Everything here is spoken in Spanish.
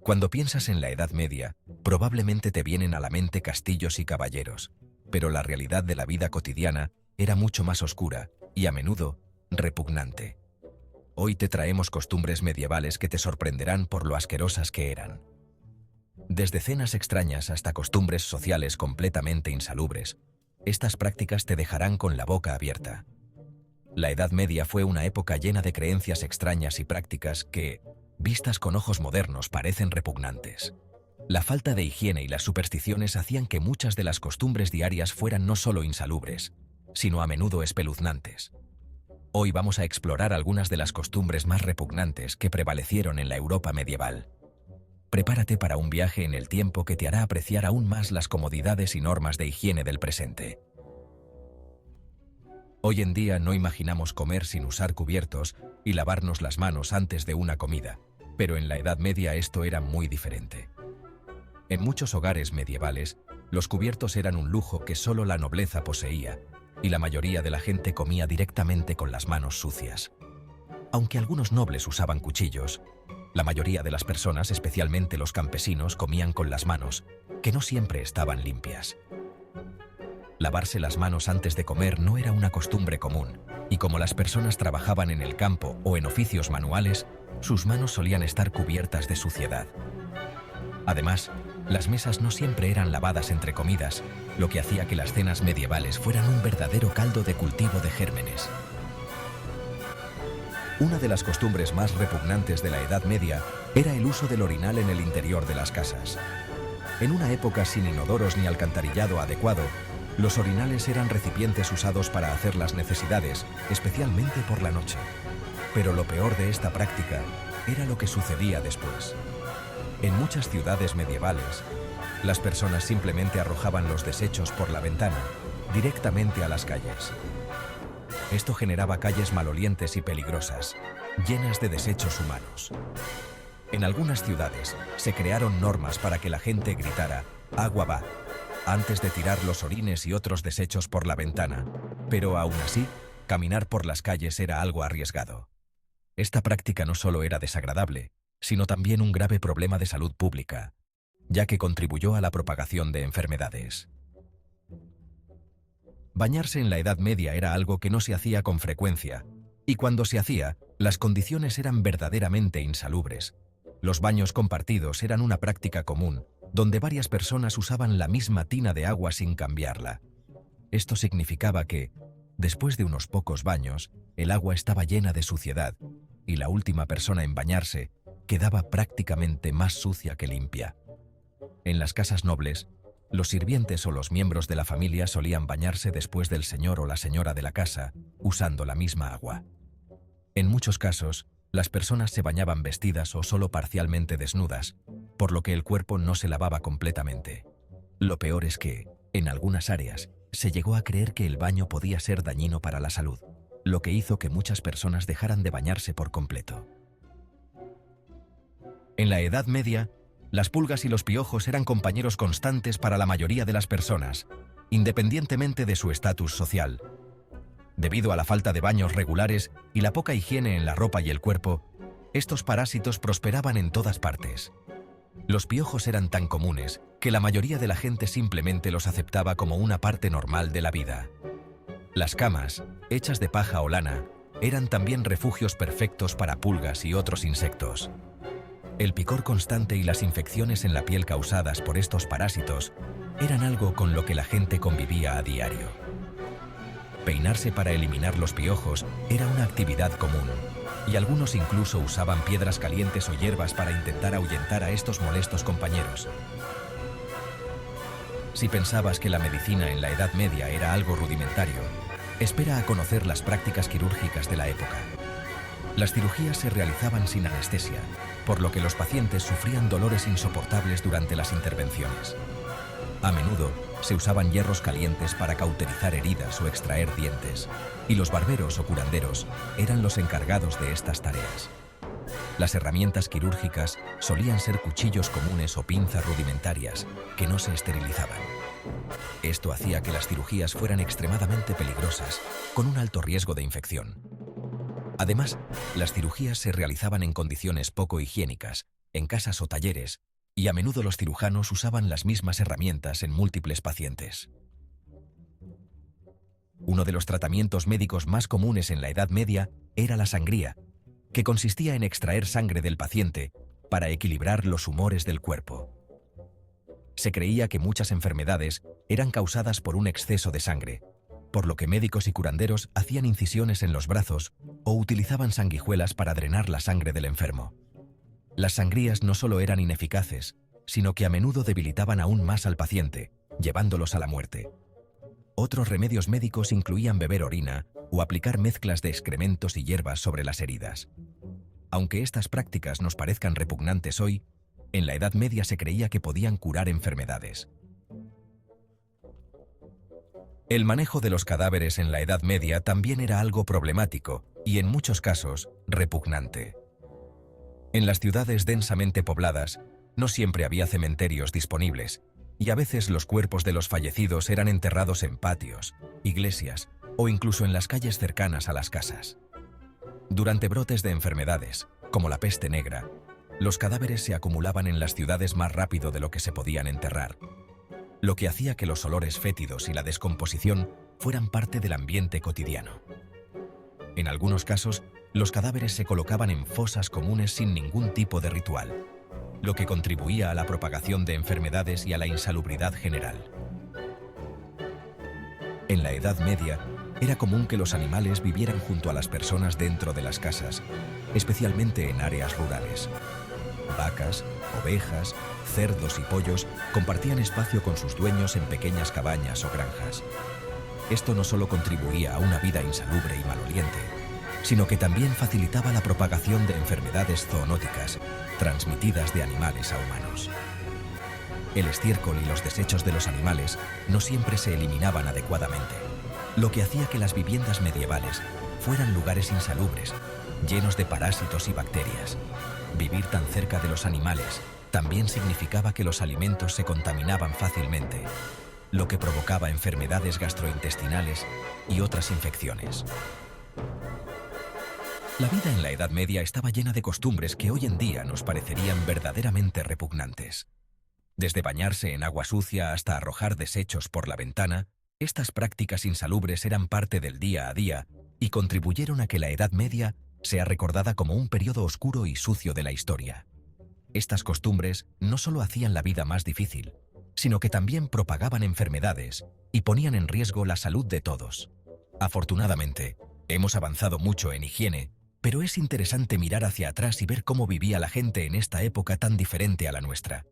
Cuando piensas en la Edad Media, probablemente te vienen a la mente castillos y caballeros, pero la realidad de la vida cotidiana era mucho más oscura y, a menudo, repugnante. Hoy te traemos costumbres medievales que te sorprenderán por lo asquerosas que eran. Desde cenas extrañas hasta costumbres sociales completamente insalubres, estas prácticas te dejarán con la boca abierta. La Edad Media fue una época llena de creencias extrañas y prácticas que, vistas con ojos modernos, parecen repugnantes. La falta de higiene y las supersticiones hacían que muchas de las costumbres diarias fueran no solo insalubres, sino a menudo espeluznantes. Hoy vamos a explorar algunas de las costumbres más repugnantes que prevalecieron en la Europa medieval. Prepárate para un viaje en el tiempo que te hará apreciar aún más las comodidades y normas de higiene del presente. Hoy en día no imaginamos comer sin usar cubiertos y lavarnos las manos antes de una comida, pero en la Edad Media esto era muy diferente. En muchos hogares medievales, los cubiertos eran un lujo que solo la nobleza poseía, y la mayoría de la gente comía directamente con las manos sucias. Aunque algunos nobles usaban cuchillos, la mayoría de las personas, especialmente los campesinos, comían con las manos, que no siempre estaban limpias. Lavarse las manos antes de comer no era una costumbre común, y como las personas trabajaban en el campo o en oficios manuales, sus manos solían estar cubiertas de suciedad. Además, las mesas no siempre eran lavadas entre comidas, lo que hacía que las cenas medievales fueran un verdadero caldo de cultivo de gérmenes. Una de las costumbres más repugnantes de la Edad Media era el uso del orinal en el interior de las casas. En una época sin inodoros ni alcantarillado adecuado, los orinales eran recipientes usados para hacer las necesidades, especialmente por la noche. Pero lo peor de esta práctica era lo que sucedía después. En muchas ciudades medievales, las personas simplemente arrojaban los desechos por la ventana, directamente a las calles. Esto generaba calles malolientes y peligrosas, llenas de desechos humanos. En algunas ciudades se crearon normas para que la gente gritara «agua va» antes de tirar los orines y otros desechos por la ventana, pero aún así, caminar por las calles era algo arriesgado. Esta práctica no solo era desagradable, sino también un grave problema de salud pública, ya que contribuyó a la propagación de enfermedades. Bañarse en la Edad Media era algo que no se hacía con frecuencia, y cuando se hacía, las condiciones eran verdaderamente insalubres. Los baños compartidos eran una práctica común, donde varias personas usaban la misma tina de agua sin cambiarla. Esto significaba que, después de unos pocos baños, el agua estaba llena de suciedad, y la última persona en bañarse quedaba prácticamente más sucia que limpia. En las casas nobles, los sirvientes o los miembros de la familia solían bañarse después del señor o la señora de la casa, usando la misma agua. En muchos casos, las personas se bañaban vestidas o solo parcialmente desnudas, por lo que el cuerpo no se lavaba completamente. Lo peor es que, en algunas áreas, se llegó a creer que el baño podía ser dañino para la salud, lo que hizo que muchas personas dejaran de bañarse por completo. En la Edad Media, las pulgas y los piojos eran compañeros constantes para la mayoría de las personas, independientemente de su estatus social. Debido a la falta de baños regulares y la poca higiene en la ropa y el cuerpo, estos parásitos prosperaban en todas partes. Los piojos eran tan comunes que la mayoría de la gente simplemente los aceptaba como una parte normal de la vida. Las camas, hechas de paja o lana, eran también refugios perfectos para pulgas y otros insectos. El picor constante y las infecciones en la piel causadas por estos parásitos eran algo con lo que la gente convivía a diario. Peinarse para eliminar los piojos era una actividad común, y algunos incluso usaban piedras calientes o hierbas para intentar ahuyentar a estos molestos compañeros. Si pensabas que la medicina en la Edad Media era algo rudimentario, espera a conocer las prácticas quirúrgicas de la época. Las cirugías se realizaban sin anestesia, por lo que los pacientes sufrían dolores insoportables durante las intervenciones. A menudo se usaban hierros calientes para cauterizar heridas o extraer dientes, y los barberos o curanderos eran los encargados de estas tareas. Las herramientas quirúrgicas solían ser cuchillos comunes o pinzas rudimentarias que no se esterilizaban. Esto hacía que las cirugías fueran extremadamente peligrosas, con un alto riesgo de infección. Además, las cirugías se realizaban en condiciones poco higiénicas, en casas o talleres, y a menudo los cirujanos usaban las mismas herramientas en múltiples pacientes. Uno de los tratamientos médicos más comunes en la Edad Media era la sangría, que consistía en extraer sangre del paciente para equilibrar los humores del cuerpo. Se creía que muchas enfermedades eran causadas por un exceso de sangre, por lo que médicos y curanderos hacían incisiones en los brazos o utilizaban sanguijuelas para drenar la sangre del enfermo. Las sangrías no solo eran ineficaces, sino que a menudo debilitaban aún más al paciente, llevándolos a la muerte. Otros remedios médicos incluían beber orina o aplicar mezclas de excrementos y hierbas sobre las heridas. Aunque estas prácticas nos parezcan repugnantes hoy, en la Edad Media se creía que podían curar enfermedades. El manejo de los cadáveres en la Edad Media también era algo problemático y, en muchos casos, repugnante. En las ciudades densamente pobladas, no siempre había cementerios disponibles, y a veces los cuerpos de los fallecidos eran enterrados en patios, iglesias o incluso en las calles cercanas a las casas. Durante brotes de enfermedades, como la peste negra, los cadáveres se acumulaban en las ciudades más rápido de lo que se podían enterrar, lo que hacía que los olores fétidos y la descomposición fueran parte del ambiente cotidiano. En algunos casos, los cadáveres se colocaban en fosas comunes sin ningún tipo de ritual, lo que contribuía a la propagación de enfermedades y a la insalubridad general. En la Edad Media, era común que los animales vivieran junto a las personas dentro de las casas, especialmente en áreas rurales. Vacas, ovejas, cerdos y pollos compartían espacio con sus dueños en pequeñas cabañas o granjas. Esto no solo contribuía a una vida insalubre y maloliente, sino que también facilitaba la propagación de enfermedades zoonóticas transmitidas de animales a humanos. El estiércol y los desechos de los animales no siempre se eliminaban adecuadamente, lo que hacía que las viviendas medievales fueran lugares insalubres, llenos de parásitos y bacterias. Vivir tan cerca de los animales también significaba que los alimentos se contaminaban fácilmente, lo que provocaba enfermedades gastrointestinales y otras infecciones. La vida en la Edad Media estaba llena de costumbres que hoy en día nos parecerían verdaderamente repugnantes. Desde bañarse en agua sucia hasta arrojar desechos por la ventana, estas prácticas insalubres eran parte del día a día y contribuyeron a que la Edad Media sea recordada como un periodo oscuro y sucio de la historia. Estas costumbres no solo hacían la vida más difícil, sino que también propagaban enfermedades y ponían en riesgo la salud de todos. Afortunadamente, hemos avanzado mucho en higiene, pero es interesante mirar hacia atrás y ver cómo vivía la gente en esta época tan diferente a la nuestra.